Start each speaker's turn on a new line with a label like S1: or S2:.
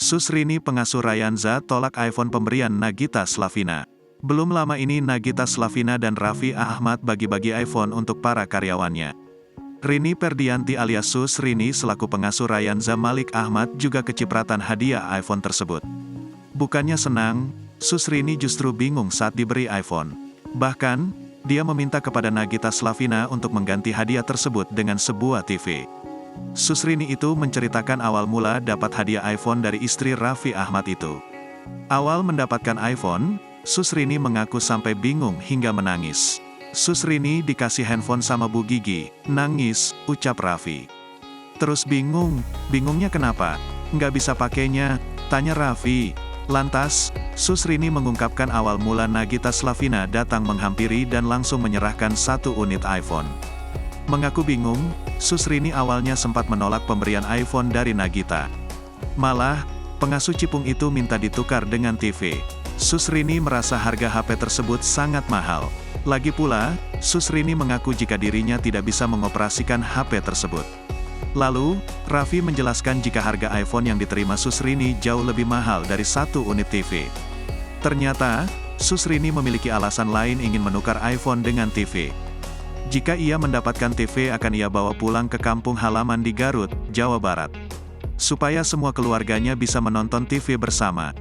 S1: Susrini pengasuh Rayanza tolak iPhone pemberian Nagita Slavina. Belum lama ini Nagita Slavina dan Raffi Ahmad bagi-bagi iPhone untuk para karyawannya. Rini Perdianti alias Susrini selaku pengasuh Rayanza Malik Ahmad juga kecipratan hadiah iPhone tersebut. Bukannya senang, Susrini justru bingung saat diberi iPhone. Bahkan, dia meminta kepada Nagita Slavina untuk mengganti hadiah tersebut dengan sebuah TV. Susrini itu menceritakan awal mula dapat hadiah iPhone dari istri Raffi Ahmad itu. Awal mendapatkan iPhone, Susrini mengaku sampai bingung hingga menangis. Susrini dikasih handphone sama Bu Gigi, nangis, ucap Raffi. Terus bingungnya kenapa? Nggak bisa pakainya, tanya Raffi. Lantas, Susrini mengungkapkan awal mula Nagita Slavina datang menghampiri dan langsung menyerahkan 1 unit iPhone. Mengaku bingung, Susrini awalnya sempat menolak pemberian iPhone dari Nagita. Malah, pengasuh Cipung itu minta ditukar dengan TV. Susrini merasa harga HP tersebut sangat mahal. Lagi pula, Susrini mengaku jika dirinya tidak bisa mengoperasikan HP tersebut. Lalu, Raffi menjelaskan jika harga iPhone yang diterima Susrini jauh lebih mahal dari 1 unit TV. Ternyata, Susrini memiliki alasan lain ingin menukar iPhone dengan TV. Jika ia mendapatkan TV akan ia bawa pulang ke kampung halaman di Garut, Jawa Barat. Supaya semua keluarganya bisa menonton TV bersama.